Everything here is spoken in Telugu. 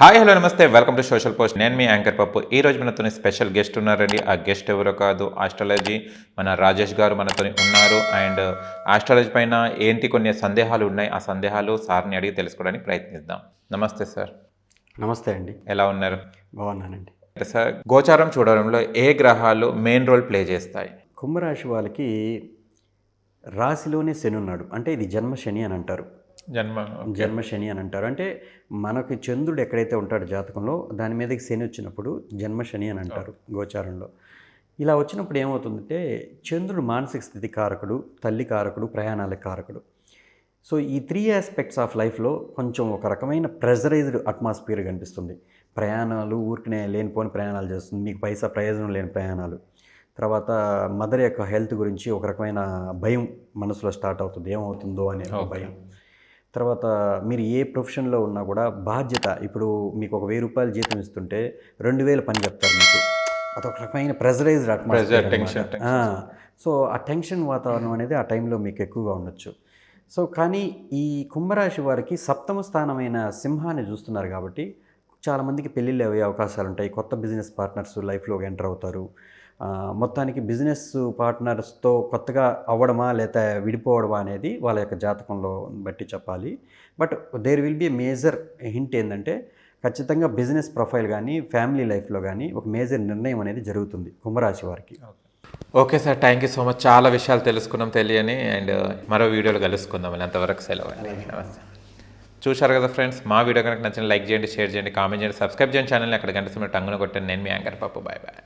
హాయ్ హలో నమస్తే వెల్కమ్ టు సోషల్ పోస్ట్. నేను మీ యాంకర్ పప్పు. ఈ రోజు మనతో స్పెషల్ గెస్ట్ ఉన్నారండి. ఆ గెస్ట్ ఎవరో కాదు, ఆస్ట్రాలజీ మన రాజేష్ గారు మనతో ఉన్నారు. అండ్ ఆస్ట్రాలజీ పైన ఏంటి కొన్ని సందేహాలు ఉన్నాయి, ఆ సందేహాలు సార్ని అడిగి తెలుసుకోవడానికి ప్రయత్నిద్దాం. నమస్తే సార్. నమస్తే అండి. ఎలా ఉన్నారు? బాగున్నానండి. సార్, గోచారం చూడడంలో ఏ గ్రహాలు మెయిన్ రోల్ ప్లే చేస్తాయి? కుంభరాశి వాళ్ళకి రాశిలోనే శని ఉన్నాడు, అంటే ఇది జన్మ శని అని అంటారు. జన్మ శని అని అంటారు. అంటే మనకి చంద్రుడు ఎక్కడైతే ఉంటాడు జాతకంలో, దాని మీదకి శని వచ్చినప్పుడు జన్మ శని అని అంటారు గోచారంలో. ఇలా వచ్చినప్పుడు ఏమవుతుందంటే, చంద్రుడు మానసిక స్థితి కారకుడు, తల్లి కారకుడు, ప్రయాణాల కారకుడు. సో ఈ 3 ఆస్పెక్ట్స్ ఆఫ్ లైఫ్లో కొంచెం ఒక రకమైన ప్రెజరైజ్డ్ అట్మాస్ఫియర్ కనిపిస్తుంది. ప్రయాణాలు ఊరికనే లేనిపోని ప్రయాణాలు చేస్తుంది, మీకు పైసా ప్రయోజనం లేని ప్రయాణాలు. తర్వాత మదర్ యొక్క హెల్త్ గురించి ఒక రకమైన భయం మనసులో స్టార్ట్ అవుతుంది, ఏమవుతుందో అనే భయం. తర్వాత మీరు ఏ ప్రొఫెషన్లో ఉన్నా కూడా బాధ్యత, ఇప్పుడు మీకు ఒక 1000 రూపాయలు జీతం ఇస్తుంటే 2000 పని చెప్తారు మీకు. అదొక రకమైన ప్రెజరైజ్డ్ అట్మాస్ఫియర్. సో ఆ టెన్షన్ వాతావరణం అనేది ఆ టైంలో మీకు ఎక్కువగా ఉండొచ్చు. సో కానీ ఈ కుంభరాశి వారికి 7వ స్థానమైన సింహాన్ని చూస్తున్నారు కాబట్టి చాలామందికి పెళ్ళిళ్ళు అయ్యే అవకాశాలు ఉంటాయి. కొత్త బిజినెస్ పార్ట్నర్స్ లైఫ్లోకి ఎంటర్ అవుతారు. మొత్తానికి బిజినెస్ పార్ట్నర్స్తో కొత్తగా అవ్వడమా లేదా విడిపోవడమా అనేది వాళ్ళ యొక్క జాతకంలో బట్టి చెప్పాలి. But there will be a major hint ఏంటంటే, ఖచ్చితంగా బిజినెస్ ప్రొఫైల్ కానీ ఫ్యామిలీ లైఫ్లో కానీ ఒక మేజర్ నిర్ణయం అనేది జరుగుతుంది కుంభరాశి వారికి. Okay sir, thank you so much. చాలా విషయాలు తెలుసుకున్నాం తెలియని. అండ్ మరో వీడియోలో కలుసుకుందాం. అంతవరకు సెలవు. నమస్తే. చూశారు కదా ఫ్రెండ్స్, మా వీడియో కనుక నచ్చిన లైక్ చేయండి, షేర్ చేయండి, కామెంట్ చేయండి, సబ్స్క్రైబ్ చేయండి ఛానల్ని. అక్కడ గంట సమయం టంగున కొట్టండి. నేను మీ యాంకర్ పప్పు. Bye bye.